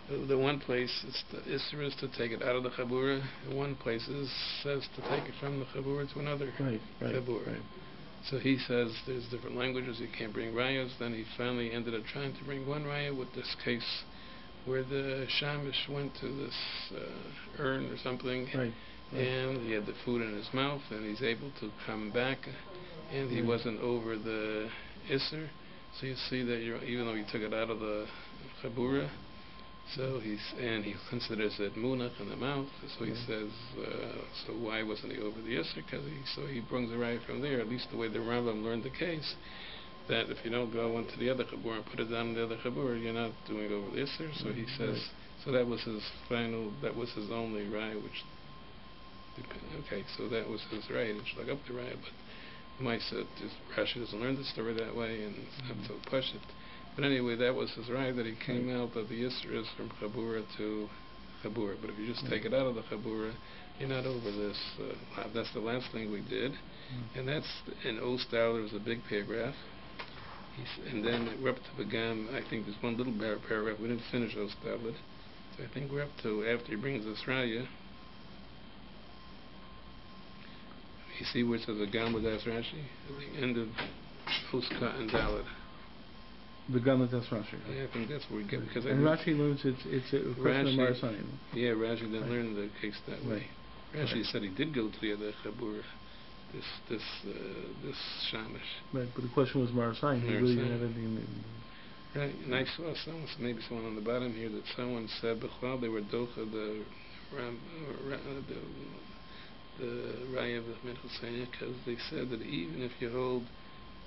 The one place it's the Isra is to take it out of the Chabura. The one place says to take it from the Chabura to another Chabura. Right. So he says there's different languages, you can't bring rayas. Then he finally ended up trying to bring one raya with this case where the Shamish went to this urn or something, and he had the food in his mouth, and he's able to come back, and he wasn't over the Isser. So you see that even though he took it out of the Chabura, so he considers it munach in the mouth. So he says, so why wasn't he over the Isser? Because he brings the raya from there. At least the way the Rambam learned the case, that if you don't go into the other Chabur and put it down in the other Chabur, you're not doing over the Isser. So he says, so that was his only raya, which, okay, so that was his raya, which like up the raya, but Maisa, Rashi doesn't learn the story that way, and have to push it. But anyway, that was his raya, that he came out that the Isser is from Chabura to Chabura. But if you just take it out of the Chabura, you're not over this. That's the last thing we did. And that's in O style, there was a big paragraph. And then we're up to Begam. I think there's one little paragraph. We didn't finish O style. So I think we're up to, after he brings this raya, you see where it says Begam with Rashi? At the end of Huska and Dalet. The Gamatas Rashi. Yeah, I think that's where we get, because Rashi learns it's a question of Marasanim. Yeah, Rashi didn't learn the case that way. Rashi said he did go to the other Chabur, this Shamish. Right, but the question was Marasanim. He really didn't have anything. Right, and I saw maybe someone on the bottom here, that someone said Bechal they were docha the Raya of Minchas Chinuch, because they said that even if you hold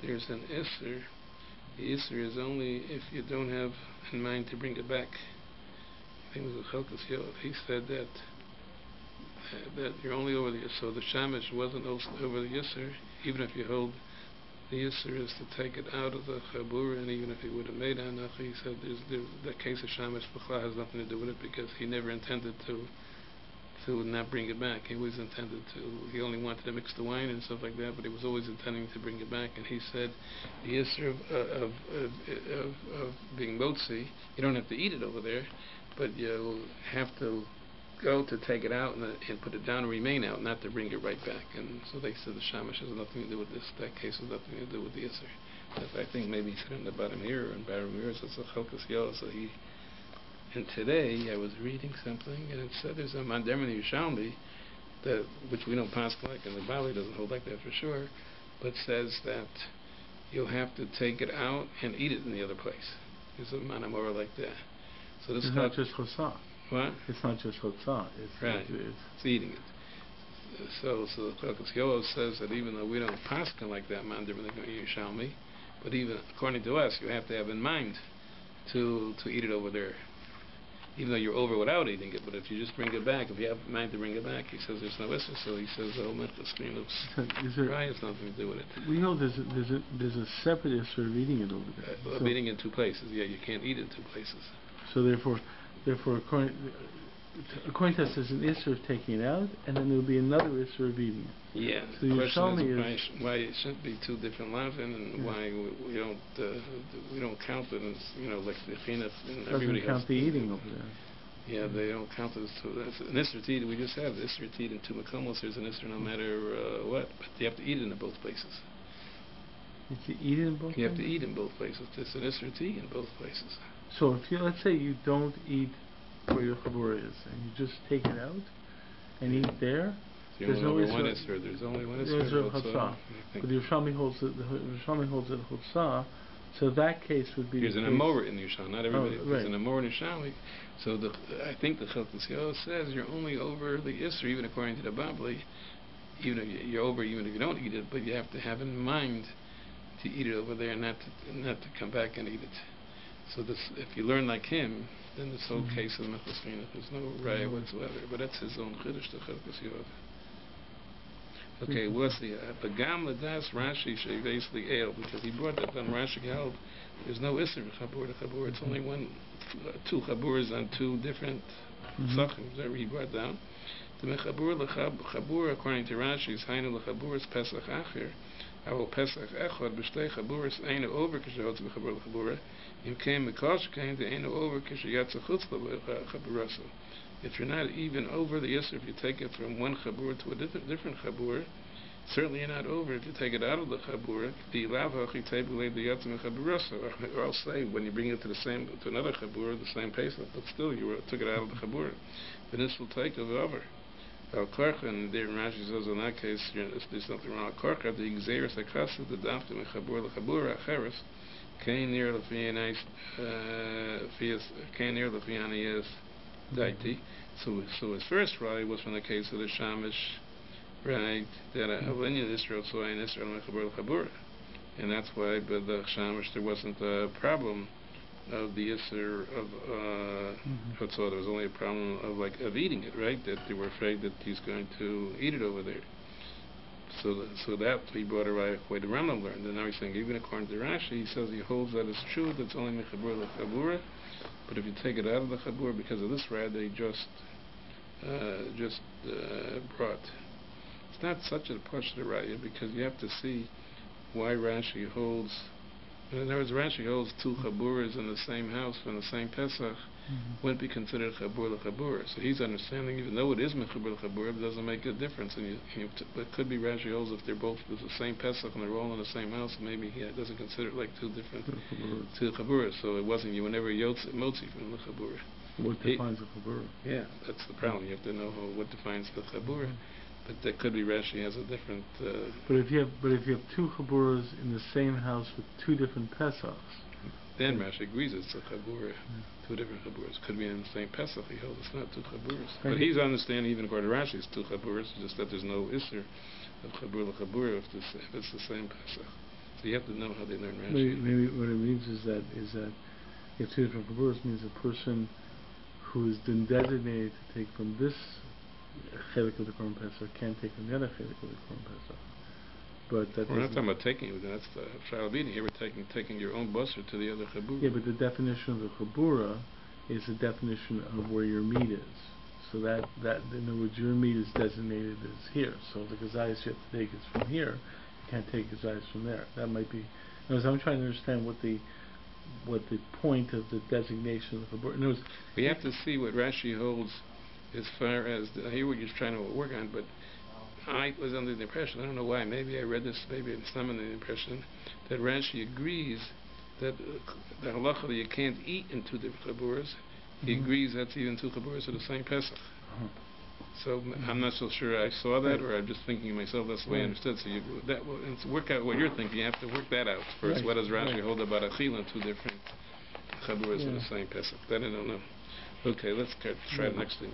there's an Isser, the Isser is only if you don't have in mind to bring it back. I think it was a Chelkas Yod. He said that you're only over the Isser. So the Shamish wasn't over the Isser, even if you hold the Isser is to take it out of the Chabur, and even if he would have made Anach, he said the case of Shamish B'chla has nothing to do with it, because he never intended to not bring it back. He always intended to, he only wanted to mix the wine and stuff like that, but he was always intending to bring it back. And he said the Isser of being motzi, you don't have to eat it over there, but you have to go to take it out and put it down and remain out, not to bring it right back. And so they said the Shamish has nothing to do with this. That case has nothing to do with the Isser. I think maybe he said in the bottom here, and Baramir says a Chelkas Yod, so he. And today I was reading something, and it said there's a Mandem in Yerushalmi, which we don't pass like, and the Bali doesn't hold like that for sure, but says that you'll have to take it out and eat it in the other place. There's a Manamora like that. So this it's not just Chosah. What? It's not just Chosah. It's eating it. So the Chelkas Yod says that even though we don't pass like that Mandem in Yerushalmi, but even according to us, you have to have in mind to eat it over there. Even though you're over without eating it, but if you just bring it back, if you have in mind to bring it back, he says there's no Isser, so he says the whole Minchas Chinuch has nothing to do with it. We know there's a separate Isser of eating it over there. Of eating in two places, yeah, you can't eat it in two places. So therefore, according to us, there's an Isser of taking it out, and then there'll be another Isser of eating it. Yeah. So the question is why it shouldn't be two different lavin, and why we don't count it as like the chinuch. Everybody count the eating over there. Yeah, they don't count it as two. An Isser to eat. We just have the Isser to eat in two makomos. There's an Isser no matter what, but you have to eat it in both places. You have to eat it in both. You have to eat in both places. There's an Isser to eat in both places. So if let's say you don't eat where your chabur is, and you just take it out and eat there, there's no Isser. There's only one Isser. But the Yerushalmi holds it. The Yerushalmi holds it Chutzah. So that case would be. There's an Amor in the Yerushalmi. Not everybody. There's an Amor in the Yerushalmi. So I think the Chelkas Yod says you're only over the Isser, even according to the Babli. Even if you're over, even if you don't eat it, but you have to have in mind to eat it over there, not to come back and eat it. So if you learn like him, then this whole case of Minchas Chinuch, there's no raya whatsoever. But that's his own chiddush, the Chelkas Yod. Okay, what's the Begam Ladas Rashi basically ale, because he brought that on Rashi held there's no Isser Chabur to Chabur. It's only two Chaburs on two different Sachim that he brought down. The Mechabur Chabur according to Rashi is Hainu Lechabur is Pesach Acher. Avol Pesach Echad b'shtei chaburas einu over k'shehotz b'chabur l'chabura. Im came mikosh came to einu over k'sheyatza chutz l'chaburaso. If you're not even over the yisr, if you take it from one chabur to a different chabur, certainly you're not over if you take it out of the chabur. The lavach yitebulei the yatzim chaburaso. Or I'll say when you bring it to another chabur, the same pesach, but still you took it out of the chabur. Then this will take it over. Al Karcha, and there Rashi says in that case, there's something wrong. Al Karcha, the Xeris Akasa, the Dafta Mechabur Lechabur Acheres, Kain near Lefianais, Kain near Lefianais Daiti. So his first rally was from the case of the Shamish, right? That a Avinian Israel saw in Israel Mechabur Lechabur, and that's why, but the Shamish there wasn't a problem of the Isser of Chatzot. There was only a problem of eating it, right? That they were afraid that he's going to eat it over there. So that he brought a right way to Rambam learned. And now he's saying, even according to Rashi, he says he holds that it's true that it's only Mechabur Lechabura, but if you take it out of the Chabur because of this rad, they just brought. It's not such a Pashta Raya because you have to see why Rashi holds. In other words, Rashi holds two chaburas in the same house from the same Pesach wouldn't be considered chabur l'chabura. So he's understanding, even though it is mechabur l'chabura, it doesn't make a difference. And it could be Rashi holds if they're both the same Pesach and they're all in the same house, maybe he doesn't consider it like two different two chaburas. So it wasn't you were never motzi from the chabura. What defines a chabura? Yeah, that's the problem. You have to know what defines the chabura. But that could be Rashi has a different. But if you have two chaburas in the same house with two different Pesachs, then Rashi agrees it's a chabura, two different chaburas. Could be in the same Pesach. He holds it's not two chaburas. But he's understanding even according to Rashi it's two chaburas. Just that there's no isser of chabur l'chabura if it's the same Pesach. So you have to know how they learn Rashi. Maybe what it means is that if two different chaburas means a person who has been designated to take from this chelik of the Korban Pesach can't take from the other chelik of the Korban Pesach. But that we're not talking about taking it. That's the child eating. Here we're taking your own busser to the other chabura. Yeah, but the definition of the chabura is the definition of where your meat is. So that in other words, your meat is designated as here. So the gazayas you have to take is from here. You can't take gazayas from there. That might be. In other words, I'm trying to understand what the point of the designation of the chabura. In other words, we have to see what Rashi holds. As far as I hear what you're trying to work on, but I was under the impression, I don't know why, maybe I read this, maybe I'm under the impression that Rashi agrees that the halacha that you can't eat in two different chaburas, he agrees that's even two chaburas of the same Pesach. So I'm not so sure I saw that, or I'm just thinking to myself that's the way I understood. So to work out what you're thinking, you have to work that out first. What does Rashi hold about achila in two different chaburas of the same Pesach? That I don't know. Okay, let's try the next thing.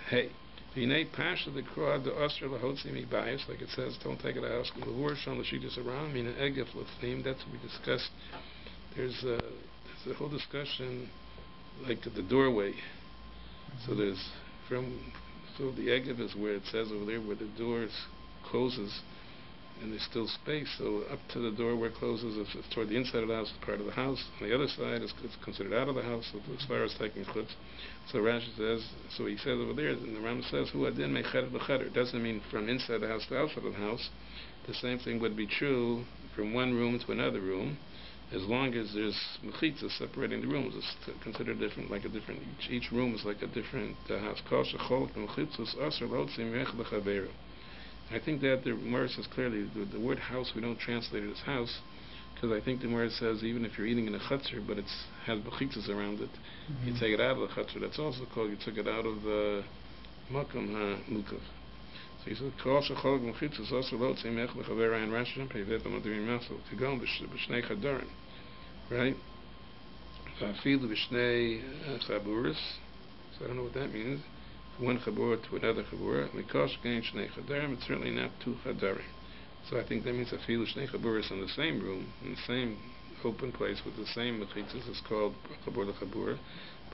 Hey, Vinay Pasha the Krod the Oscar Lahotzi mi bias, like it says, don't take it out. The word on the sheet is around, meaning egef theme. That's what we discussed. There's a whole discussion like at the doorway. So the egef is where it says over there where the door closes and there's still space. So up to the door where it closes, it's toward the inside of the house, it's part of the house. On the other side, it's considered out of the house, so as far as taking clips. So Rashi says, so he says over there, and the Rambam says, Hu adin mecheder b'cheder. Doesn't mean from inside the house to outside of the house. The same thing would be true from one room to another room, as long as there's mechitzas separating the rooms. It's considered different, like a different, each room is like a different house. Kol shecholek mechitzas aser l'hotzi mi'ech l'chaveru. I think that the Gemara says clearly the word house we don't translate it as house because I think the Gemara says even if you're eating in a chutzner but it has bechitzas around it, you take it out of the chutzner. That's also called you took it out of the makam ha-mukav. So he said kol shecholek mechitzas also lo tzei mech l'chavera and Rashi peivet amadim masel tigon b'shnei chadarim, right? V'afilu b'shnei chaburis. So I don't know what that means. One chabura to another chabura. Mikosh gain shnei chadarim. It's certainly not two chadarim. So I think that means afilu shnei chaburas in the same room, in the same open place with the same mechitzas is called chabur l'chabura.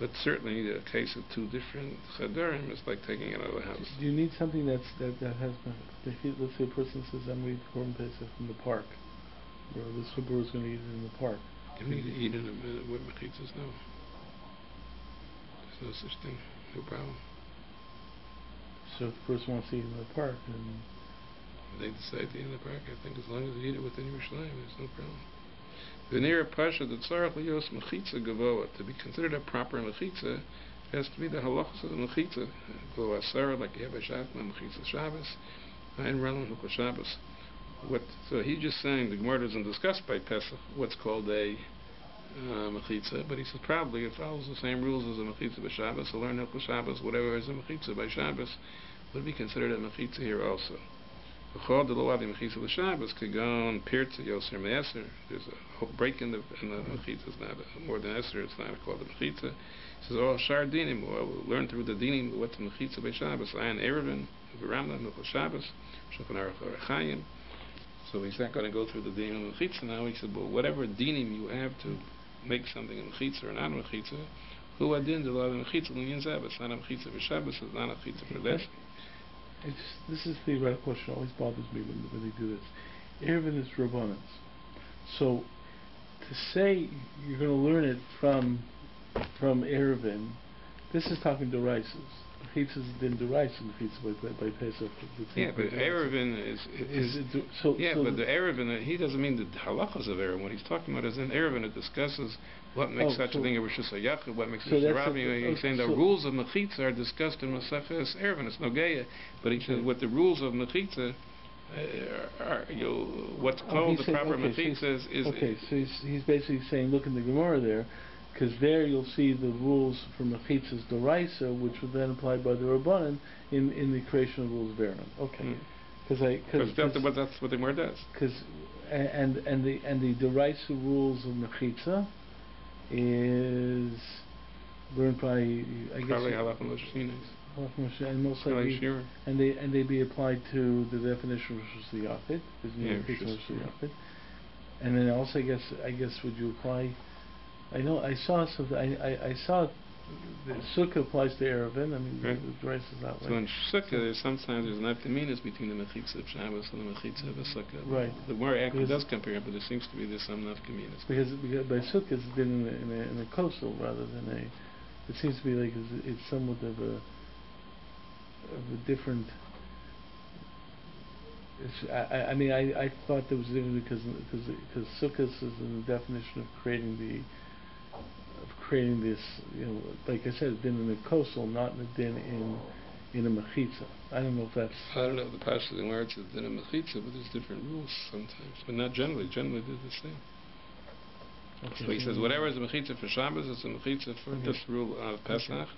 But certainly the case of two different chadarim is like taking it out of the house. Do you need something that has been? Let's say a person says, "I'm going to eat Korban Pesach from the park." Or this chabur is going to eat it in the park. Can we eat in a minute with mechitzas? No. There's no such thing. No problem. So if the person wants to eat in the park, then they decide to eat in the park, I think as long as you eat it within Yerushalayim, there's no problem. V'nira pasha the tzarech liyos mechitza gavoa. To be considered a proper mechitza, it has to be the halachas of the mechitza. Go asara, like you have a shachma mechitza Shabbos, and renown hukah Shabbos. So he's just saying the Gemara doesn't discuss by Pesach what's called a mechitza, but he says probably it follows the same rules as a mechitza by Shabbos. So learn hukah Shabbos, whatever is a mechitza by Shabbos would be considered a mechitza here also. There's a break in the mechitza. It's not more than Esser. It's not called the mechitza. He says, "Oh, shar dinim." We'll learn through the dinim what's the mechitza by Shabbos. Ayin erevin, v'ramna nuchal Shabbos, shulchan aruch arachayim. So he's not going to go through the dinim of mechitza now. He said, "Well, whatever dinim you have to make something a mechitza or not a mechitza, who adin the law of mechitza l'inyan Shabbos? Not a mechitza for Shabbos. It's not a mechitza for this." This is the theoretical question. Always bothers me when they do this. Erevin is Rabbanans. So to say you're going to learn it from Erevin, this is talking deraises. Mechitza is din deraisa mechitza by Pesach. Yeah, but Erevin is but the Erevin, he doesn't mean the halachas of Erevin. What he's talking about is in Erevin it discusses what makes such a thing a Rosh Hashanah, what makes it a Rabbi. He's saying the rules of mechitza are discussed in Maseches Erevin. It's Nogeya, but he says what the rules of mechitza are, what's called the proper mechitza is. Okay, so he's basically saying, look in the Gemara there, because there you'll see the rules for mechitzas doraisa, which would then apply by the Rabbanan in the creation of rules of Aaron. Okay, because that's what the Gemara does. And the doraisa rules of mechitza is learned by, I guess, probably halachik Moshe and most likely, and they be applied to the definition of Rosh Hashanah, and then also I guess would you apply? I know I saw something. I saw the sukkah applies to Erevin. I mean, the rest is that way. So in sukkah, sometimes there's nafkaminas between the mechitza of Shabbos and the mechitza of a sukkah. Right. The Gemara actually does compare, but there seems to be some nafkaminas. Because by sukkah it's been in a coastal rather than a. It seems to be like it's somewhat of a different. I mean, I thought there was different because sukkah is in the definition of creating this, like I said, din in a coastal, not in a din in a mechitza. I don't know if that's. I don't know the passage in where it's a din in a mechitza, but there's different rules sometimes, but not generally. Generally, they're the same. Okay, so he says whatever is a mechitza for Shabbos, it's a mechitza for this rule of Pesach.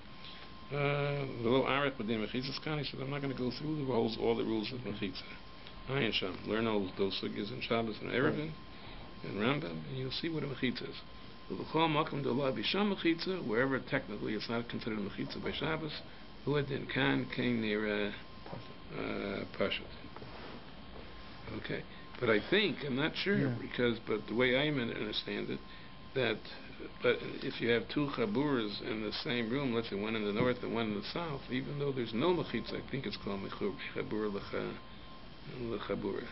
The little arik within mechitza kan. He said I'm not going to go through all the rules of mechitza. Ayin Sham. Learn all those sugyas in Shabbos and Erevin and Rambam, and you'll see what a mechitza is. Wherever technically it's not considered a mechitza by Shabbos, who then came near Pashat. Okay, but I think I'm not sure but the way I understand it, but if you have two chaburas in the same room, let's say one in the north and one in the south, even though there's no mechitza, I think it's called chabura l'chabura.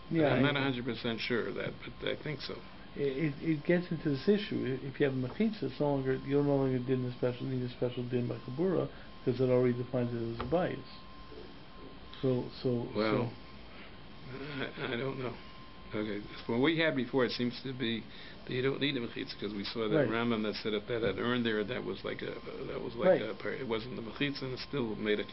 Yeah, I'm not 100% sure of that, but I think so. It gets into this issue. If you have a mechitza, it's no longer you no longer need a special din by chabura because it already defines it as a bias. So I don't know. Okay, what we had before, it seems to be that you don't need a mechitza because we saw that Rambam that said that had earned there that was like a it wasn't the mechitza and it still made a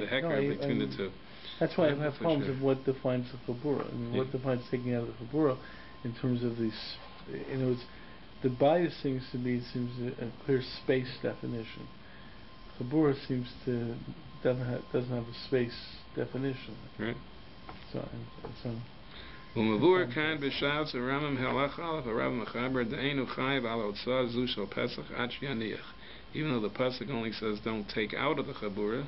hecker between the two. That's why I have problems of what defines the chabura. I mean, what defines taking out of the chabura in terms of these. The bias seems to be a clear space definition. Chabura doesn't have a space definition. Right. So. Umavur kan b'shavs Ramam halach alaf Rabbi Mechaber de'enu chayiv al otzah zu shel Pesach ad sheyaniach. Even though the pasuk only says don't take out of the chabura,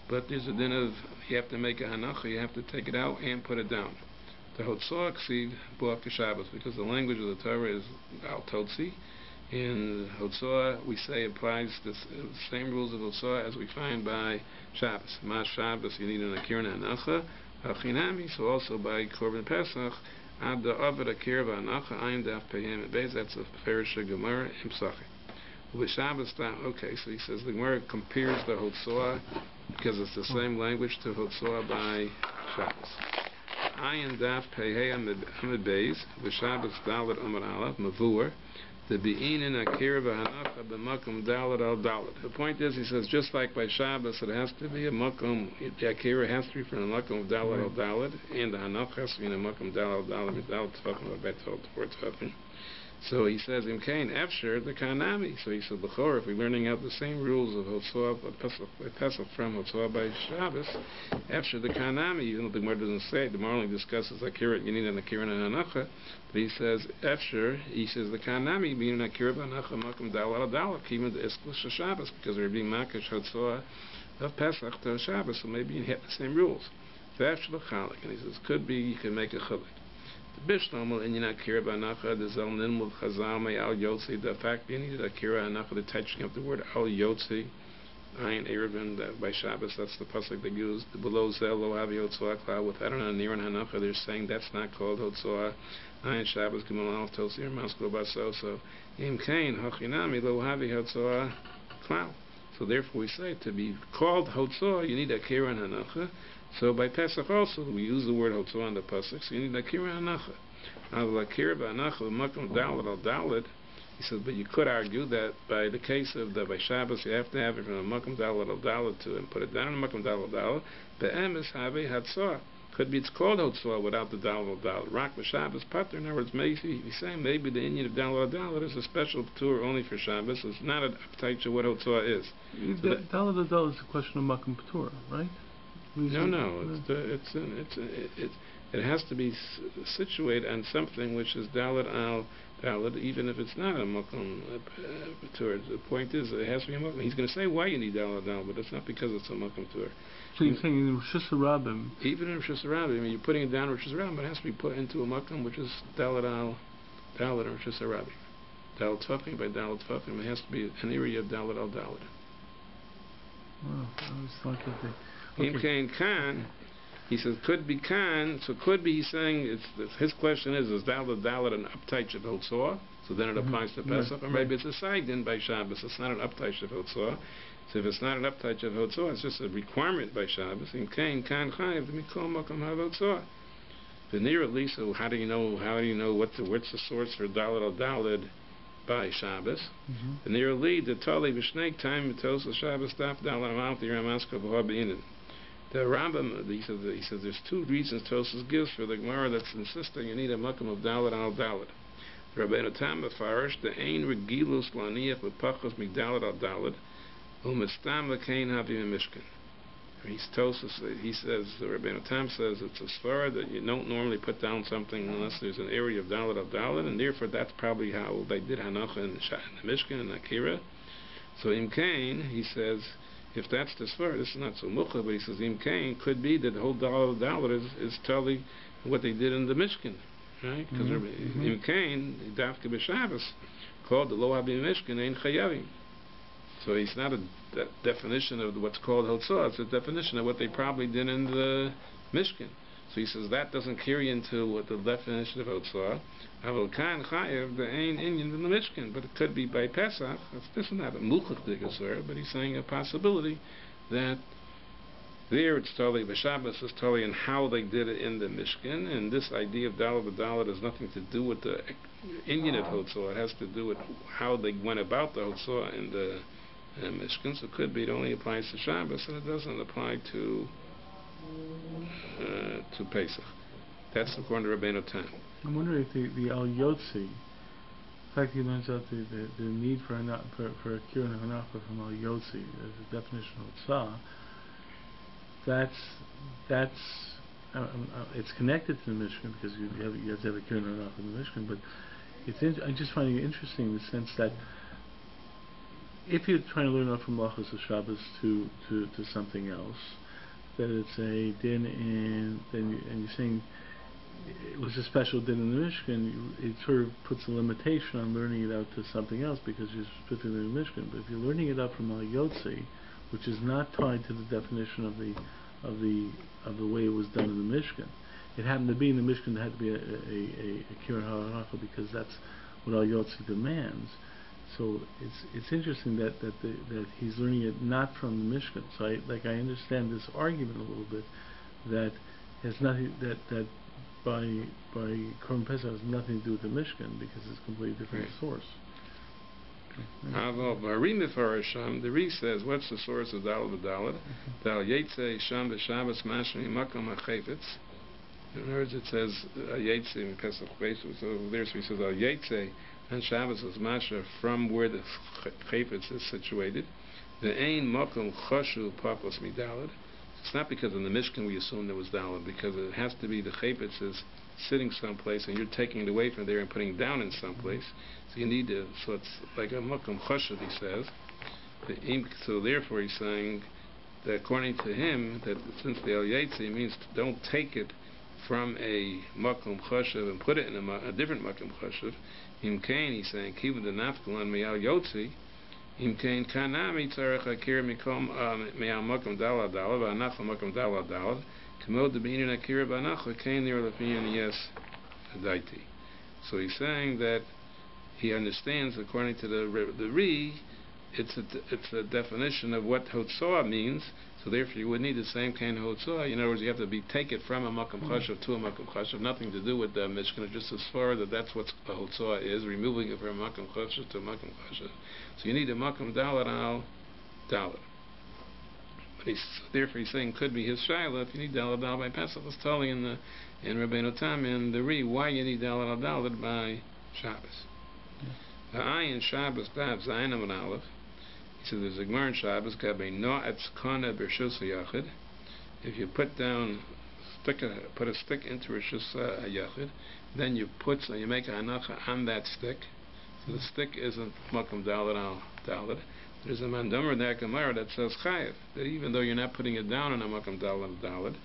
but there's a din of you have to make a hanacha, you have to take it out and put it down. The Hotzah exceed Buach Shabbos because the language of the Torah is Al Totzi. In Hotzah, we say applies the same rules of Hotzah as we find by Shabbos. Mas Shabbos, you need an Akir and Anacha. Hachinami, so also by Korban Pesach, Ad the Avad Akir V'Anacha, Ayin Daf Peyem Beis, that's a Perisha Gemara in Psachim. With Shabbos, okay, so he says the Gemara compares the Hotzah because it's the same language to Hotzah by Shabbos. Ayin Daf Pehei Amid Beis V'Shabbos Dalet Amud Aleph Mavur the Be'inin Akira V'Hanacha B'Makom Dalet Al Dalet. The point is, he says, just like by Shabbos, it has to be a Makom. The Akira has to be from the Makom of Dalet Al Dalet, and the Hanacha has to be in the Makom Dalet Al Dalet. Dalet Tefachim or Bet Tefachim. So he says, in Kain, Efsher, the Kanami. So he said, B'chor, if we're learning out the same rules of Hotzoah, Pesach from Hotzoah by Shabbos, Efsher, the Kanami, even though the Gemara doesn't say it, the Gemara only discusses Akira, Yinid, and Akira, and Hanacha, but he says, Efsher, he says, the Kanami, being Akira, Hanacha, Makom, Dalat, Dalat, Kima, the Isklish, Shabbos, because they're being Makash, Hotzoah, of Pesach to Shabbos, so maybe you hit the same rules. Efsher, the Chalik, and he says, could be, you can make a Chalik. Bishlamel in Akira Banacha, the Zel Ninmul Chazal May Al Yotzi, the fact you needed Akira Anacha, the touching of the word Al Yotzi, Ayin Erevin, by Shabbos, that's the pasuk they used. Below Zel Lo Avi Hotzoah Kla, with Adonai Nir and Hanacha, they're saying that's not called Hotzoah. Ayin Shabbos, Gimel Al Tosi, or Maskul Baso, so Im Kain, Hachinami, Lo Avi Hotzoah Kla. So therefore we say, to be called Hotzoah, you need Akira and Hanacha. So by Pesach also, we use the word Hotzoah on the pasuk, so you need Akira Hanacha. Now the Akira Hanacha, the Makom Dalet Al Dalet, he says, but you could argue that by the case of the by Shabbos, you have to have it from the Makom Dalet Al Dalet to and put it down in the Makom Dalet Al Dalet. Be'emes Have Hatzoah. Could be it's called Hotzoah without the Dalet Al Dalet. Rak Shabbos Pater. In other words, maybe he's saying maybe the Indian of Dalet Al Dalet is a special tour only for Shabbos. It's not a type of what Hotzoah is. So Dalet Al Dalet is a question of Makom Patur, right? No. It has to be situated on something which is Dalet Al Dalet, even if it's not a Makom Tour. The point is, it has to be a Makom. He's going to say why you need Dalet Al Dalet, but it's not because it's a Makom Tour. So you're saying in Rosh Hashanah, even in Rosh Hashanah, I mean, you're putting it down in Rosh Hashanah, but it has to be put into a Makom which is Dalet Al Dalet or Rosh Hashanah. Dalet Tefachim by Dalet Tefachim, it has to be an area of Dalet Al Dalet. Oh, I was talking to. Im Kain Khan, he says, could be Khan, so could be he's saying, his question is Dalet an uptouch of Hotzoah? So then it applies to Pesach, or maybe it's a Saigdin by Shabbos, it's not an uptouch of Hotzoah. So if it's not an uptouch of Hotzoah, it's just a requirement by Shabbos. Im Kain Khan Chayev, Mikol Makom Hav Hotzoah. The near at least, so how do you know what's the source for Dalet Al Dalet by Shabbos? The near lead, the Tali V'Shnei Time Mitos Shabbos Daf Dalet Amal the Ramaska B'Har Be'inin. The Rambam, he says there's two reasons Tosfos gives for the Gemara that's insisting you need a Makom of Dalet Al Dalet. The Rabbeinu Tam Mefarish, the Ein Regilus Laniach B'Pachos Migdalet Al Dalet, U'Mistam L'Kein Havim Mishkan. He says, the Rabbeinu Tam says it's a svara that you don't normally put down something unless there's an area of Dalet Al Dalet, and therefore that's probably how they did Hanacha in the Mishkan and Akira. So Im Kain, he says, if that's the svara, this is not so mukha, but he says Im Kain could be that the whole Dalet Al Dalet is totally what they did in the Mishkan, right? Because Im Kain, Dafke B'Shabbos, called the Lo Habim Mishkan Ein Chayavim. So it's not a definition of what's called Hotzoah, it's a definition of what they probably did in the Mishkan. So he says that doesn't carry into what the definition of Hotzoah. Aval Kan Chayev, the Ein Inyan in the Mishkan, but it could be by Pesach. This is not a Muchach Digasur, but he's saying a possibility that there it's totally, B'Shabbos is totally in how they did it in the Mishkan, and this idea of Dalet B'Dalet has nothing to do with the Inyan of Hotzoah, it has to do with how they went about the Hotzoah in the Mishkan. So it could be it only applies to Shabbos and it doesn't apply to Pesach. That's according to Rabbeinu Tam. I'm wondering if the Al Yotzi, the fact he learns out the need for a Akira and Hanacha from Al Yotzi as a definition of Tzah, that's it's connected to the Mishkan because you have to have a Akira and Hanacha in the Mishkan, but I just find it interesting in the sense that if you're trying to learn out from Malchus of Shabbos to something else, that it's a din and you're saying it was a special din in the Mishkan, it sort of puts a limitation on learning it out to something else because you're specifically in the Mishkan. But if you're learning it out from Al Yotzi, which is not tied to the definition of the way it was done in the Mishkan, it happened to be in the Mishkan there had to be a Kirin Halacha because that's what Al Yotzi demands. So it's interesting that he's learning it not from the Mishkan. So I understand this argument a little bit that has nothing that by Korban Pesach has nothing to do with the Mishkan because it's a completely different source. The Re says, what's the source of Dalad Dalad? Dal Yetze Sham B'Shabbos Mashmi Makom HaChayfetz. In other words, it says Yetze in Pesach Chayfetz. So there he says Al Yetze and Shabbos is Masha from where the Chayfetz is situated. The Ein Makom Choshu Pakos Midalad. It's not because in the Mishkan we assume there was Dalad, because it has to be the Chayfetz is sitting someplace and you're taking it away from there and putting it down in someplace. So you need to, so it's like a Makom Choshev, he says. So therefore he's saying that according to him, that since the El Yetze means don't take it from a Makom Choshev and put it in a different Makom Choshev. Im Kain, he's saying, Kiva the Nafkalan Me'al Yotzi, Im Kain Kanami Tzarech Akir Mikom Me'al Makom Dalad Dalad, V'anach Makom Dalad Dalad, Kamod the Beinin Akir B'anach, Kain Nir Lefiyan Yes Adaiti. So he's saying that he understands, according to the Re, it's a definition of what Hotzoah means. So therefore, you would need the same kind of Hotzoah. In other words, you have to take it from a Makom Chashav to a Makom Chashav, nothing to do with the Mishkan, just as far that's what a Hotzoah is, removing it from a Makom Chashav to a Makom Chashav. So you need a Makom Dalad al Dalad. But therefore, he's saying could be his Shaila if you need Dalad al by Pesach. It's telling in Rabbeinu Tam and the Re why you need Dalad al Dalad by Shabbos. The Ayin Shabbos Dav Zayin Amud Aleph. He says there's a Gemara in Shabbos Gabe No Etzkana B'Rshus HaYachid. If you put a stick into Rshus HaYachid, then you make a hanacha on that stick. So the stick isn't Makom Dalad al Dalad. There's a Mandomer in that Gemara that says Chayev, that even though you're not putting it down on a Makom Dalad al Dalad,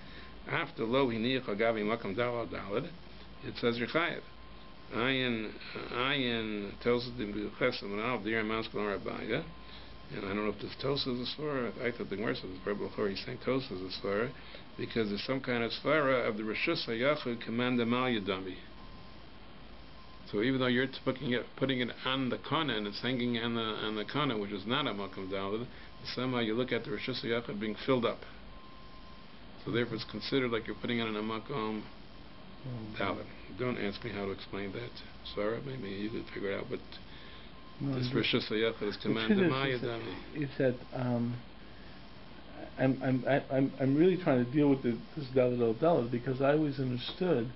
after Lo Hiniyach Agavi Makom Dalad al Dalad, it says you're Chayev. Ayin Tosas the Chesam and Al Dir Maskal Rabbiya, and I don't know if this Tosas is Svara. I thought the Gemara says Rabbi Hochman he's saying Tosas is Svara because there's some kind of Svara of the Rishus HaYachid command Mal Yadami. So even though you're putting it on the kana and it's hanging on the kana, which is not a Makom Dalad, somehow you look at the Rishus HaYachid being filled up. So therefore it's considered like you're putting it in a Makom Dalad. Don't ask me how to explain that. Sorry, maybe you could figure it out. But this Rishus HaYachid is commanded Ma'yadami. It's that I'm really trying to deal with this Dalad al Dalad because I always understood.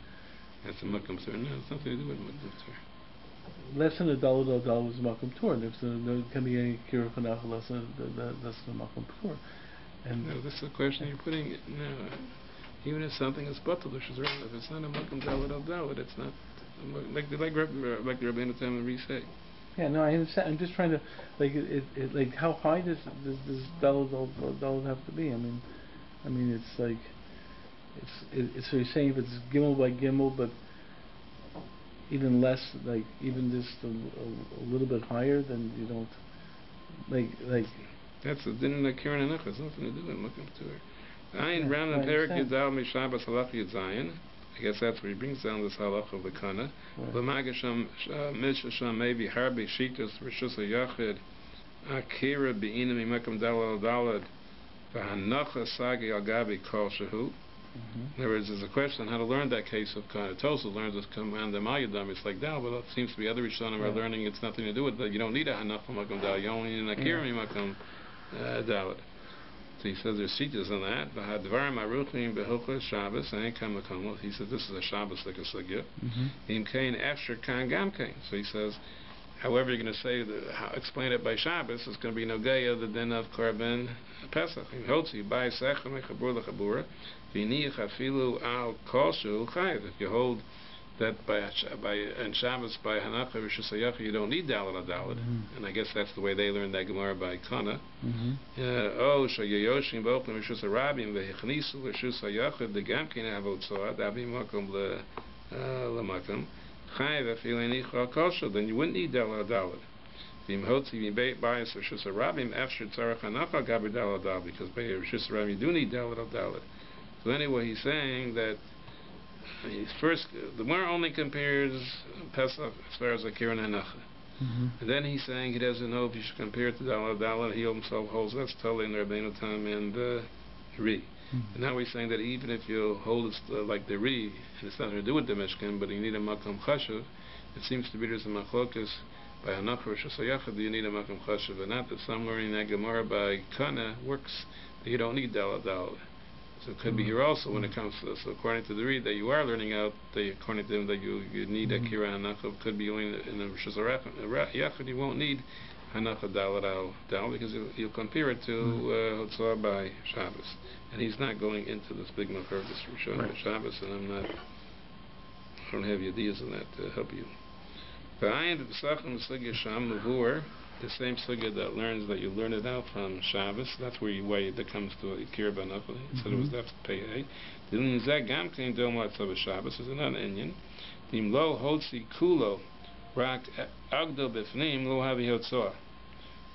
That's a Makom Tur. No, it's nothing to do with Makom Tur. Less than a Dalad al Dalad was Makom Tur. There can be any Kira Chanach less than the Makom Tur. And no, this is the question you're putting it. No. Even if something is batal, if it's not a Makom Dalad al Dalad, it's not like the Rabbeinu Tam and Re say. Yeah, no, I understand. I'm just trying to like how high does Dalad al Dalad have to be? I mean, it's like it's so you're saying if it's Gimel by Gimel, but even less, like even just a little bit higher, then you don't like. That's the din of Karen Enoch. It's nothing to do with Makom Tur. Ayin Ram and Perik Yudal Mishabas Halach Yudzayin. I guess that's where he brings down this halach of the kana. L'magasham mishasham maybe harbi shitas rishus hayachid akira be'inim imakam dalad dalad v'hanacha sagi al gabi kol shahu. In other words, there's a question on how to learn that case of kana. Tosa learns this command Amayadam. It's like Dal, but it seems to be other Rishonim are learning it's nothing to do with that. You don't need a hanacha makam dalad. You only need an akira imakam dalad. So he says there's shitas on that. V'hadvarim aruchim behilchos Shabbos and kam makom. He says this is a Shabbos like a sugya. Im kain after kan gam kain. So he says, however you're going to say explain it by Shabbos, it's going to be no gaya the din of Korban Pesach. Im hotzi by sechem echabur lechabura v'niach afilu al koshu chayiv. If you hold that by Shabbos by Hanacha Rishus HaYachid you don't need Dalad al Dalad, and I guess that's the way they learned that Gemara by Kana. Oh, shayayoshim b'open Rishus HaRabim v'hichnisu Rishus HaYachid the Gamkin avot soad avi makom lemakom chayiv afilu nicha al koshu. Then you wouldn't need Dalad al Dalad. V'im hotzi v'im bias Rishus HaRabim after tzarech Hanacha gabi Dalad al Dalad, because by Rishus HaRabim you do need Dalad al Dalad. So anyway, he's saying that. First, the Gemara only compares Pesach as far as Akira and Hanacha. And then he's saying he doesn't know if you should compare it to Dalad Dalad. He himself holds that's totally in the Rabbeinu Tam and Re. And now we're saying that even if you hold it like the Ri, and it's nothing to do with the Mishkan, but you need a Makam Chashuv, it seems to be there's a Machlokas by Hanach Rosh Hashanah, do you need a Makam Chashuv or not? That some learning that Gemara by Kana works that you don't need Dalat Dalat. So it could be here also when it comes to this. So according to the Reed that you are learning out, that according to him that you need Akira Hanacha, could be only in the Rosh Hashanah. You won't need Hanacha Dalat Dal because you'll compare it to Hotzah by Shabbos. And he's not going into this big Machar this Shabbos, and I don't have ideas on that to help you. The same sugya that learns that you learn it out from Shabbos, that's where that comes to Akira Banachal. He said it was that's Pei. The Nizag Gamkin Domat of Shabbos is another Indian. Dim Lo Hotzi Kulo Rak Agdo Bifnim Lo Havi Hotzoah.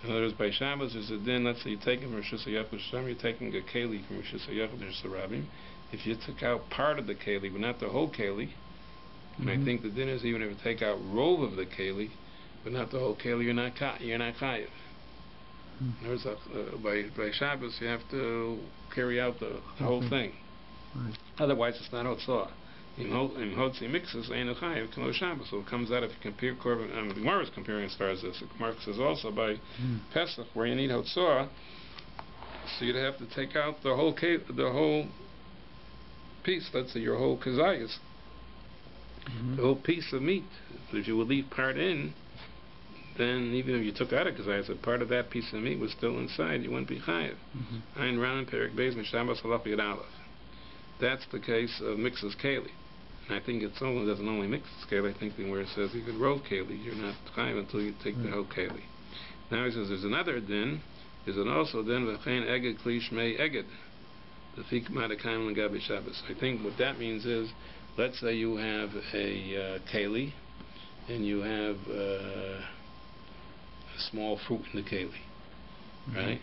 In other words, by Shabbos there's a din, let's say you're taking from Rosh Hashanah, you're taking a Keli from Rosh Hashanah, there's a Rabbim. If you took out part of the Keli, but not the whole Keli, and I think the din is even if you take out rove of the Keli, but not the whole keli, you're not chayiv. There's by Shabbos you have to carry out the whole thing. Right. Otherwise it's not hotzah. In hotzi mixes ain't a chayiv k'no Shabbos. So it comes out if you compare korban. The Gemara is comparing as far as this. The Gemara says also by Pesach where you need hotzah, so you'd have to take out the whole piece. Let's say your whole kazayas, the whole piece of meat. But if you would leave part in, then even if you took out a kazayas, if part of that piece of meat was still inside, you wouldn't be chayiv. Ein Ran Perik Beis Mishabas Halach Yud Aleph. That's the case of mixes keli. And I think it doesn't only mix keli. I think where it says even rove keli, you're not chayiv until you take the whole keli. Now he says there's another din. There's also din v'chein eged kli shmei eged. The fik madakayim l'gabi Shabbos. I think what that means is, let's say you have a keli, and you have small fruit in the keli, right?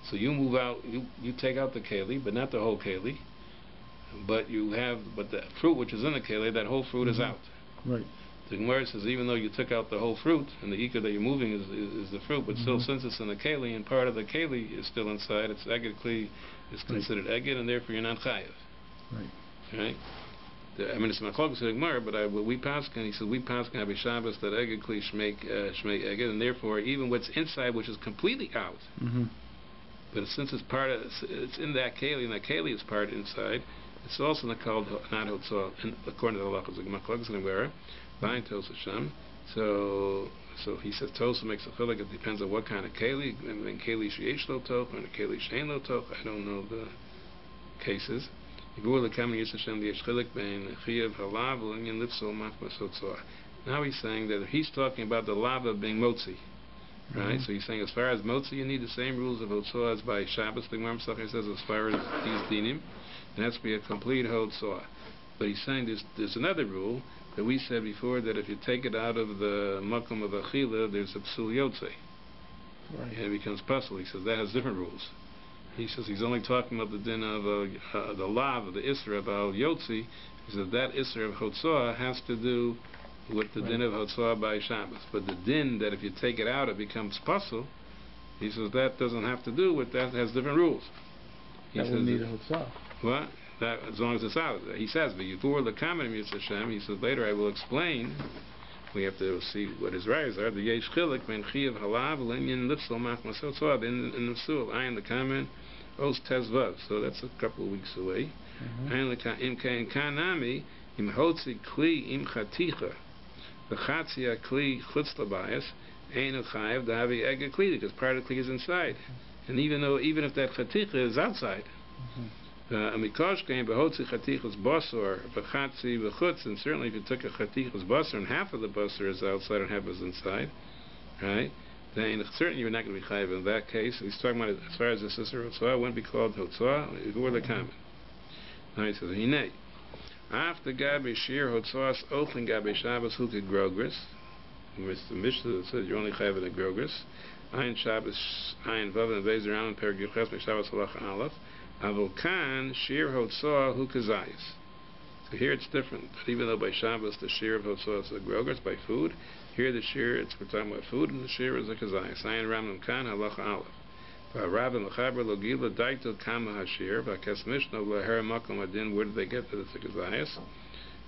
So you move out, you take out the keli, but not the whole keli, but the fruit which is in the keli, that whole fruit is out. Right. The Gemara says even though you took out the whole fruit, and the ikar that you're moving is the fruit, but still since it's in the keli and part of the keli is still inside, it's eged kli is considered eged, and therefore you're not chayiv. Right. I mean, it's machlokes in the Gemara, but we paskin. He said we paskin have a Shabbos that eged kli shmei eged, and therefore even what's inside, which is completely out, but since it's in that keli, and that keli is part inside, it's also not called not hotzah, according to the halachos of machlokes in the Gemara. Bain Tos Hashem. So he says Tosa makes a chilek. It depends on what kind of keli. And keli sheyesh lo toch, and keli shein lo toch. I don't know the cases. Now he's saying that he's talking about the lava being motzi, right? So he's saying as far as motzi, you need the same rules of hotzah as by Shabbos. The Gemara says as far as these dinim, it has to be a complete hotzah. But he's saying there's another rule that we said before, that if you take it out of the makom of achila, there's a psul yotze, and it becomes puzzle. He says that has different rules. He says he's only talking about the din of the lav of the isra of al yotzi. He says that isra of hotzah has to do with the din of hotzah by Shabbos. But the din that if you take it out it becomes puzzle, he says that doesn't have to do with that. It has different rules. That will need a hotzah. What? That, as long as it's out. He says, "V'yivur l'kamen mitzvah Hashem." He says later, I will explain. We have to see what his rayas are. The yesh chilik ben chiyav halav l'inyan lipsol machmas hotzah in the psul. Ayin l'kamen os tezvav. So that's a couple of weeks away. Ayin l'kamen im kain kanami im hotzi kli im chaticha v'chatzia kli chutz labayas ayin l'chayev davi eged kli, because part of the kli is inside, and even if that chaticha is outside. And certainly if you took a chatichas basar and half of the basar is outside and half is inside, right? Then certainly you're not going to be chayiv in that case. He's talking about as far as the sister hotzah, it wouldn't be called hotzah. It would be common. Now he says, "Hinei after gabi shir hotzahs ochen gabi Shabbos hu grogris." The Mishnah says you're only chayiv in a grogris. Ayin Shabbos ayin vav and veiz around perik yuches Shabbos halach aleph. Avokan shir hotzah hu kazayis. So here it's different. Even though by Shabbos the shir of hotzah is a grogers by food, here the shir we're talking about food, and the shir is a kazayis. Ayin ramnam kan halacha aleph. Rabbi Mechaber Logila Daito Kama Hashir Vakas Mishno Lahera Makom Adin. Where did they get that it's a Kazayas?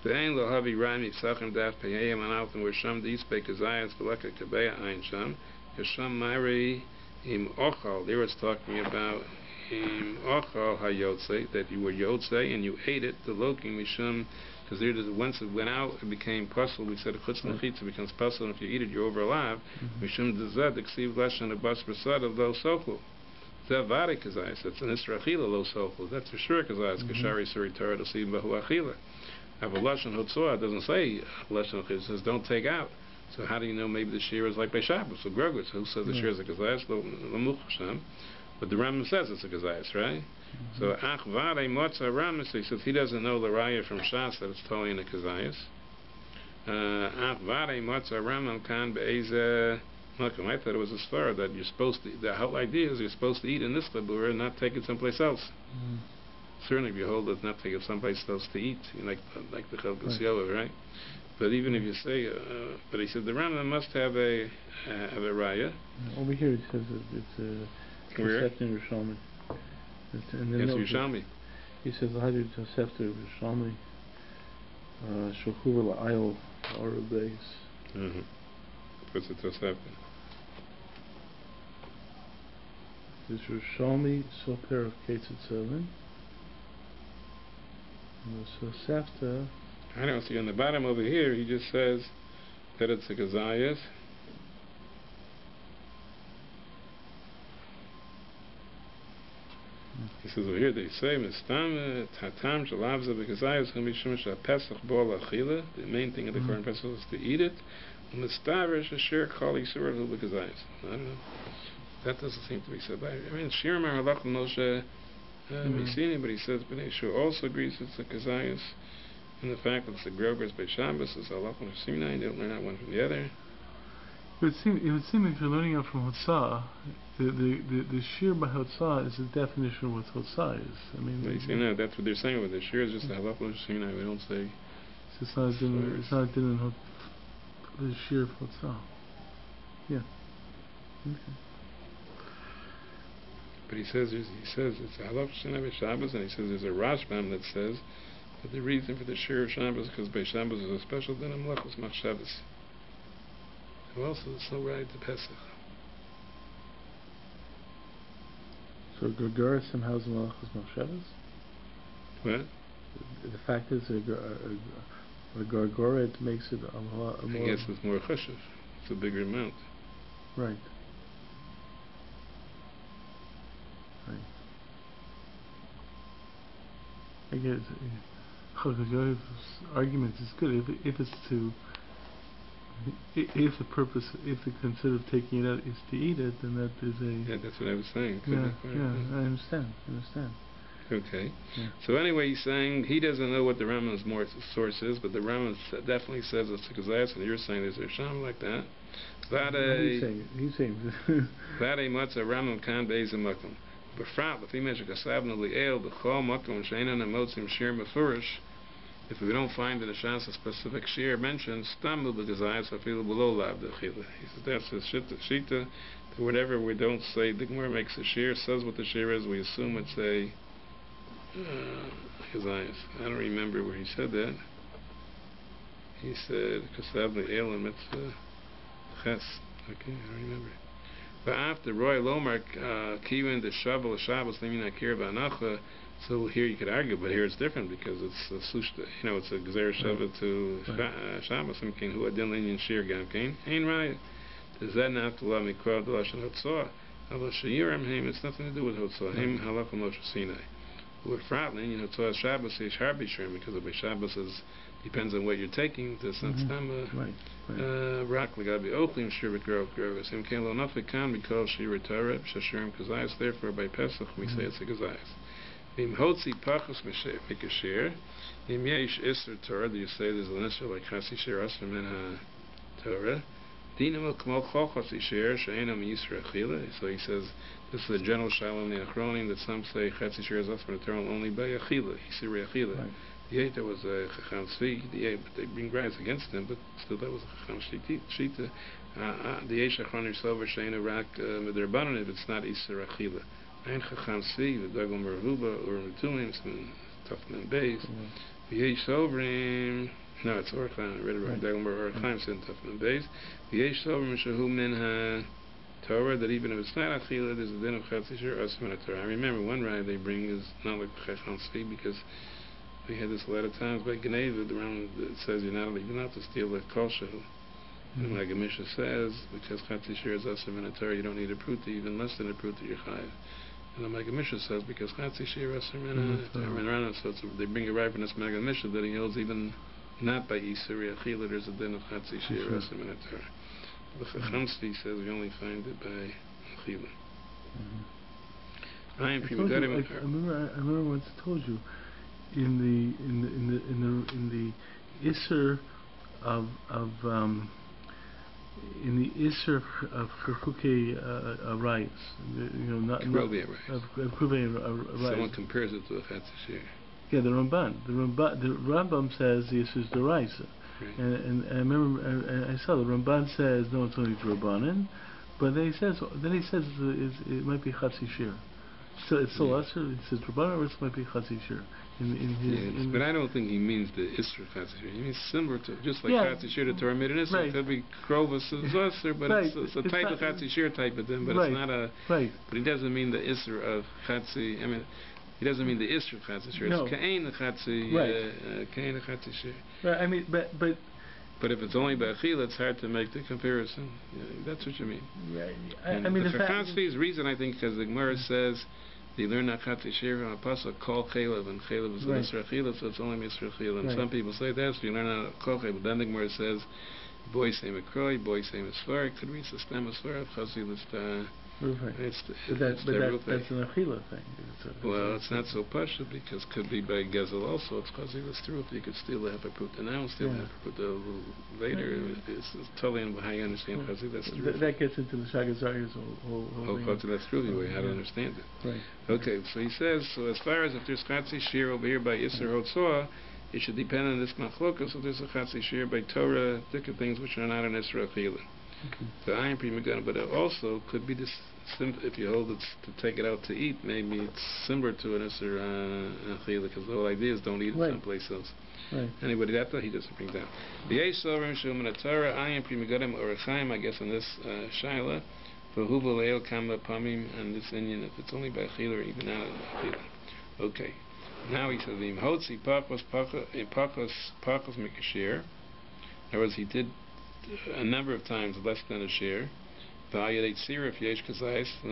Ve'ein Lo Havi Rami Sachem Daf Peyayim Analtim where Sham Dispe Kazayas Veleka Kabeya Ein Sham Yasham Mairi Im Ochal. There was talking about Im Ochal HaYotze, that you were Yotze and you ate it. The Loking Misham, because once it went out, it became puzzle. We said Chutz Nechitza becomes puzzle, and if you eat it, you're over alive. Mishum Dezad Ksiv Lashon Abbas Prasad of Lo Sochel. Zavare Kazayas. That's an Israchila Lo Sochel. That's for sure Kazayas. Kashari Suri Torah to see Bahu Achila. Avalashon Hotzoah doesn't say Lashon Achila. It says don't take out. So how do you know maybe the shear is like by Shabbos? So Grogus, who says the shear is a Kazayas? Lamuchasham. But the Rambam says it's a Kazayas, right? So Ach Vare Motza Rambam, he says he doesn't know the Raya from Shas that it's totally in a Kazayas. Ach Vare Motza Rambam Kan Be'ezeh Malcolm. I thought it was a svara that you're supposed to. The whole idea is you're supposed to eat in this chabura and not take it someplace else. Certainly, if you hold it, not take it someplace else to eat, like the Chelkas Yoel, right? But even if you say, but he said the Rambam must have a raya. Over here it says it's a Tosefta in Rishonim. It's Yerushalmi. He says the Hadid Tosefta Rishonim. Shochuva la'ayil Arabeis. What's the Tosefta? This Rishomi Soper of Ketzitzelin. And the Tosefta. I don't see on the bottom over here. He just says that it's a Kazayas. He says over here they say Mistam Tatam Shalavza Bekazayas Hamishimish Pesach Bol Achila. The main thing of the Kohen Pesach is to eat it. Mistavrish Ashir Kali Surah Bekazayas. I don't know. That doesn't seem to be said by. I mean Shir Mar Halach Moshe Misini, but he says Bnei Shur also agrees it's a Kazayas. And the fact that it's the Grogers by Shabbos is halachik Sinai, they don't learn out one from the other. It would seem if you're learning it from Hotzah, the shear by Hotzah is the definition of what Hotzah is. I mean, you see, no, that's what they're saying with the shear is just a halachik Sinai. We don't say. It's not in the shear of Hotzah. Yeah. Okay. But he says it's a halachik Sinai by Shabbos, and he says there's a Rashbam that says. But the reason for the shear of Shabbos because by Shabbos is a special din of Melachos Machshavos. And also it's no right to Pesach. So Gargara somehow is Melachos Machshavos? What? The fact is a Gargara it makes it a more... I guess it's more chashuv. It's a bigger amount. Right. I guess... Chalkas argument is good if it's to if the consider of taking it out is to eat it, then that is a that's what I was saying. I understand. Okay. Yeah. So anyway, he's saying he doesn't know what the Rambam's more source is, but the Rambam definitely says it's a Kazayas, and you're saying there's a Sham like that. He's saying Vade Matzah Rambam Kan Be'ezeh Makom. Befrat l'fi meshek asavna li'el b'chol makom she'enan hamotzim shir mefurish. If we don't find in the Shas a specific shir mentioned, stammu b'gazayas afilu below lav d'chila. He says that's the shita. Whatever we don't say, the Gemara makes a shir, says what the shir is. We assume it's a gazayas. I don't remember where he said that. He said kasav li'el and mitzvah ches. Okay, I don't remember. But after Roy Lomar Kiwin the Shabbos Shabbos Limina Kir Ba'anacha, so here you could argue, but here it's different because it's a sushta, it's a Gzer Shabbat to Shabbos. Imkin Hu Adin Linyan Shir Gamkein Ein Raya. Does that not to love me Kol Delashan Hotzoah? Aval Shiurim Haim. It's nothing to do with Hotzoah. Haim Halach Moshe Sinai. With Frat Linyan Hotzoah Shabbos is Harbi Shirim because the Shabbos is depends on what you're taking. That's not stama. Rock legabi ochlim shir b'grov grovis. Him ken lo nafik kan because shir Torah shashirim kazayas. Therefore, by Pesach we say it's a kazayas. Vim hotzi pachos mikashir. Vim yesh iser Torah. Do you say there's an iser like chasi shir asr min ha Torah? Dinam k'mol chochasi shir she'enam yisra achila. So he says this is a general shalom in the achronim that some say chasi shir is asr min Torah only by achila. Yisra achila. The Eita was a Chacham Tzvi, but they bring grants against him, but still that was a Chacham Shita. the Yesh Achron Yisrael V'Sheinu Rak Midrabanan, if it's not Isur Achila. Ein Chacham Svi V'Dagol Merhuba or Metulim Tafman Beis. V'Yesh Sovrim. No, it's Orchaim. I read it right. Dagol Mer Orchaim said Tafman Beis. V'Yesh Sovrim Shehu Min Torah, that even if it's not Achila, there's a din of Chatzi Shiur Asman Torah. I remember one ride they bring is not like Chacham Svi, because we had this a lot of times by Gneva, around it says you're not allowed to steal the Kol Shehu. And like Misha says, because Chatzi Shiur is Asman Torah, you don't need a Pruta, even less than a Pruta, you're Chayiv. And like Misha says, because Chatzi Shiur Asman Torah, so they bring a right from this Maga Misha that he holds even not by Isuri Achila, there's a din of Chatzi Shiur Asman Torah. The Chacham Svi says we only find it by Achila. I remember once I told you in the Isser of Chukei rights, not of rights. Someone compares it to a Chatzi Shiur. Yeah, the Rambam says the Isser is the Raisa. Right. And I remember I saw the Ramban says no, it's only Drabanan, but then he says it might be Chatzi Shiur. So it's still Asher. He says Drabanan, or it might be Chatzi Shiur. But I don't think he means the Isra Chatzi Shiur. He means similar to, just like Chatzi Shiur, the Torah made an Isra. Right. It could be Krovus Asher, but it's a type of Chatzi Shiur type of thing. But it's not a. Right. But he doesn't mean the Isra of Chatzi. I mean. He doesn't mean the Isra of Chatzi Shiur. No. It's Kain Chatzi Shiur. Right. I mean, but if it's only by Achila, it's hard to make the comparison. That's what you mean. Right. I mean, the Chacham Svi's reason, I think, because the Gemara says they learn that Chatzi Shiur on a pasuk called Chalev, and Chalev is an Isra Achila, so it's only Isra Achila. And some people say that's you learn how to call Chalev. But then the Gemara says, boys say Mekroi, boys say Mesvar, could be Sistem Mesvar of Chazilist. That's an Achila thing. It's not so pashut, because it could be by Gezel also. It's Chazilus through. You could steal the Hapapruta now, steal the Hapapruta later. It's totally on how you understand Chazilus through. That gets into the Shagazari's whole Chazilus through, the way how to understand it. Right. Okay, so he says, so as far as if there's Chatzi Shiur over here by Isser Hotzoah, it should depend on this Machlokas, so there's a Chatzi Shiur by Torah, different things which are not an Isra Achila. So I am prima gonna, but it also could be this. If you hold it to take it out to eat, maybe it's similar to an Isser Achila, because the whole idea is don't eat it someplace else. Right. Anybody that he doesn't bring down. The Yesh Sovrim Shuman Torah I am prima gonna or Chaim, I guess in this Shaila for Huva Leil Kama Pamim and this Indian if it's only by Achila or even out of Achila. Okay. Now he says Im Hotzi Pakos Mikashir. In other words, he did a number of times less than a share. In other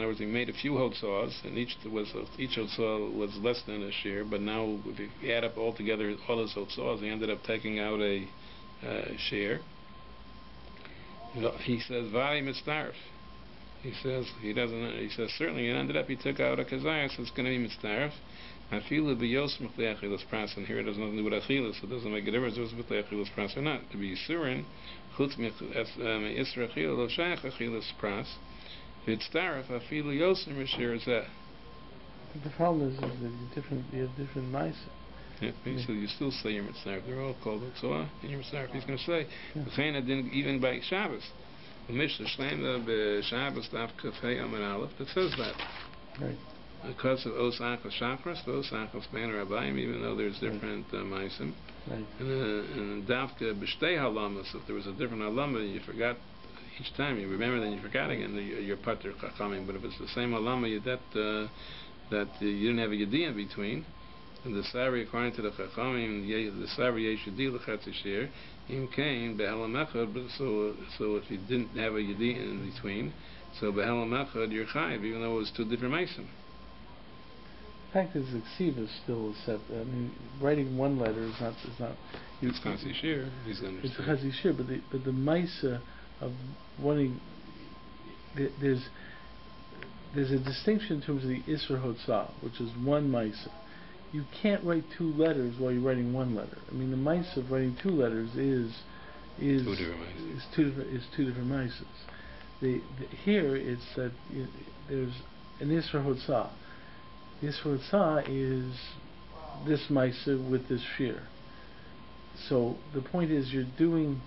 words, he made a few hotzaws, and each hotzaw was less than a share. But now, if you add up all together all his hotzaws, he ended up taking out a share. He says, "Vali mitzdarf." He says he doesn't. He says certainly it ended up he took out a kazayas, so it's going to be mitzdarf. Afilu b'yosmach le'achilas pras, and here it has nothing to do with achilas, so it doesn't make a difference if it's with le'achilas pras or not. To be yisurin, chutz mi'isra achila lo shayach achilas pras, v'tzdarf afilu yosem rishir zeh. The problem is that you have different mice. Yeah, so you still say your mitzdarf. They're all called so in your mitzdarf. He's going to say v'chein didn't even by Shabbos. The Mishnah Shleimah b'Shabbos daf kafei amar aleph that says that. Right. Because of Osachos Shachros, the Osachos Banner Abayim, even though there's different Maisim. Right. And Davka B'shtei Halamas, if there was a different Halama, you forgot each time, you remember, then you forgot again, your Pater Chachamim. But if it's the same Halama that you didn't have a Yedi in between, and the Sari, according to the Chachamim, the Sari Yeshudi L'Chatzi Shiur, Im Kain Be'Halam Echad, so if you didn't have a Yedi in between, so Be'Halam Echad, you're Chayiv, even though it was two different Maisim. The fact is, the ksiva is still separate. I mean, writing one letter is not. It's Chatzi Shiur. He's going to understand. It's a Chatzi Shiur, but the Maisa of wanting there's a distinction in terms of the Isra Hotzah, which is one Maisa. You can't write two letters while you're writing one letter. I mean, the Maisa of writing two letters is two different Maisas. Here it's that there's an Isra Hotzah. This Hotzah is this Maisa with this Shiur. So the point is, you're doing.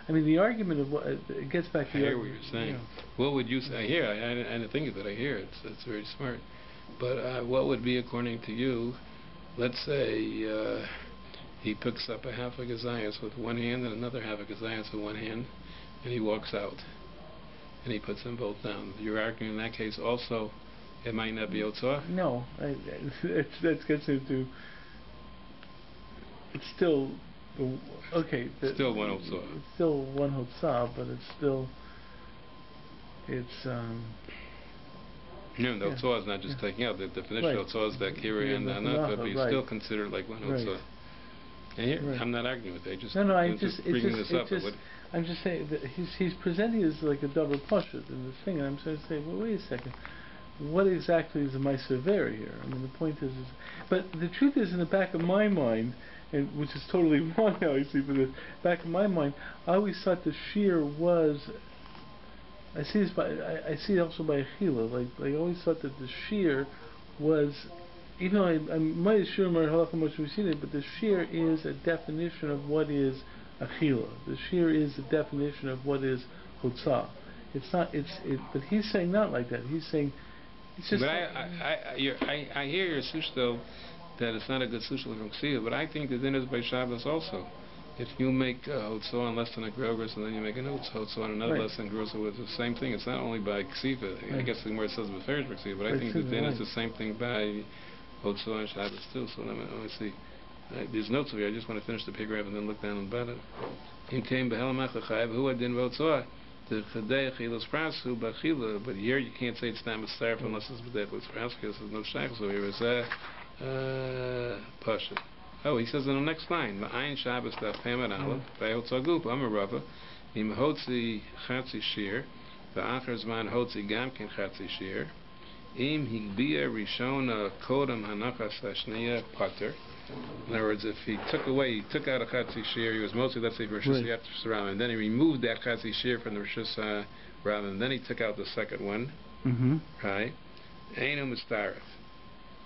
I mean, the argument of what it gets back to. I hear what you're saying. What would you say? I hear. I didn't think of it. I hear it. It's very smart. But what would be, according to you? Let's say he picks up a half a gazayas with one hand and another half a gazayas with one hand, and he walks out, and he puts them both down. You're arguing in that case also it might not be Otzah? No, that gets into. It's still okay. Still one Otzah. It's still one Otzah, but it's still. It's. No, the Otzah is not just taking out. The definition of Otzah is that Kiri and Anah, but it's still considered like one Otzah. And here, I'm not arguing with that. I'm just bringing this up. I'm just saying that he's presenting it as like a double pashut in this thing, and I'm trying to say, well, wait a second. What exactly is the Ma'aser Vera here? I mean, the point is, but the truth is, in the back of my mind, and which is totally wrong now, I see, but in the back of my mind, I always thought the Shiur was. I see this I see it also by Achila. Like I always thought that the Shiur was, even though I might Shiur more halachik much we've seen it, but the Shiur is a definition of what is Achila. The Shiur is a definition of what is Chutzah. It's not. But he's saying not like that. He's saying. It's just. But I hear your sush though, that it's not a good sush from Ksiva, but I think the din is by Shabbos also. If you make Hotzah on less than a Grogos and then you make a Hotzah on another less than Grogos, it's the same thing. It's not only by Ksiva. I guess the word says Beferish by Ksiva, but I think the din is the same thing by Hotzah and Shabbos too. So let me see. There's notes over here. I just want to finish the paragraph and then look down on the bottom. Him came Behelamach Chayiv who had din Hotzah. The Chadei Achilas Prasu Bachila, but here you can't say it's not Mitzvah unless it's B'dei Achilas Prasu because there's no Shach. So here is Pasha. Oh, he says in the next line, Ma'ayin Shabbos Daf Pamad Aleph, V'Hotzah Gup, Amar Rava, Im Hotzi Chatzi Shiur, V'Achar Zman Hotzi Gamkin Chatzi Shiur, Im Higbia Rishona Kodam Hanachas Hashniya Pater. In other words, if he took out a Chatzi Shiur, he was mostly, let's say, Rishus Yatr and then he removed that Chatzi Shiur from the Rishus Rabbah, and then he took out the second one, right? Einu Mistaref.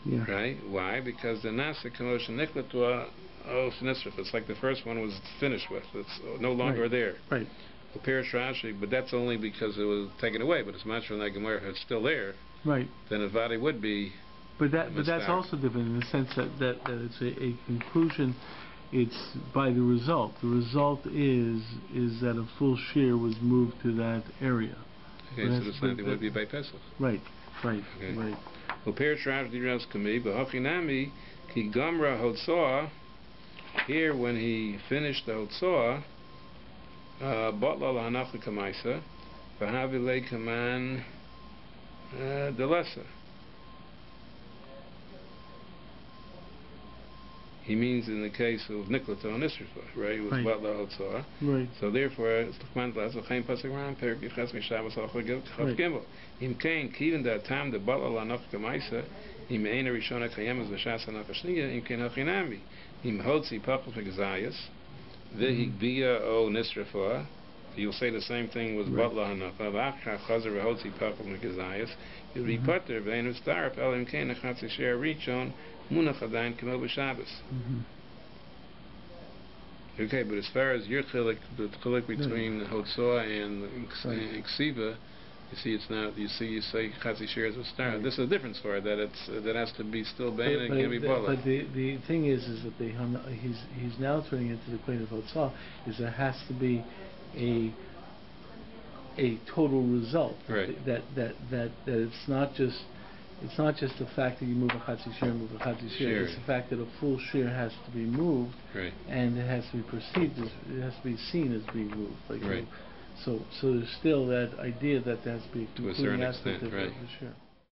Yeah. Right? Why? Because the Nasa Kamosha Niklatwa Nisrif. It's like the first one was finished with. It's no longer there. Right. The Pirish Rashi, but that's only because it was taken away. But it's Mashra Nagamar, if it's still there, right. Then Avadi would be. But that's also different in the sense that it's a conclusion. It's by the result. The result is that a full shear was moved to that area. Okay, so the same thing would be by Pesach. Right. Okay. Right. Uperish Rav Diras Kami, Bahachinami, Ki Gamra Hotzah. Here, when he finished the Hotzah, Batla Lahanacha Kamaisa, Vahavile Kaman Delesa. He means in the case of Niklato and Nisrifa, right? It was Batla Hotzah. Right. So therefore, it's the command of Chaim Pasuk Ram, Perik Yichas Mishavas Alchagil Chav Gimel. Im Kain, Kivin da Tam, the Batla Lahanacha Kamaisa, Im Eina Rishona Kayemas Vashas Hanachashniya, Im Kain Hachinami, Im Hotzi Papal Pegazayas, Vehigbiya O Nisrifa. You'll say the same thing with Batla Hanacha, Vachra Chazer Hotzi Papal Pegazayas, you'll be Pater, Veinu Starf, Elim Kain Achatzi Sher Richon, Munach Adain Kamel B'Shabbos. Okay, but as far as your chilik, the chilik between Hotzah and Ksiva, you see it's not. You say Chatzi shares with Star. This is a different story that has to be still Bain and can't be Bala. But the thing is that he's now turning into the point of Hotzah is there has to be a total result. Right. That it's not just the fact that you move a Chatzi Shir, move a Chatzi Shir. It's the fact that a full Shir has to be moved, and it has to be perceived it has to be seen as being moved. Like, so there's still that idea that there has to be a to a certain aspect extent, of the Shir.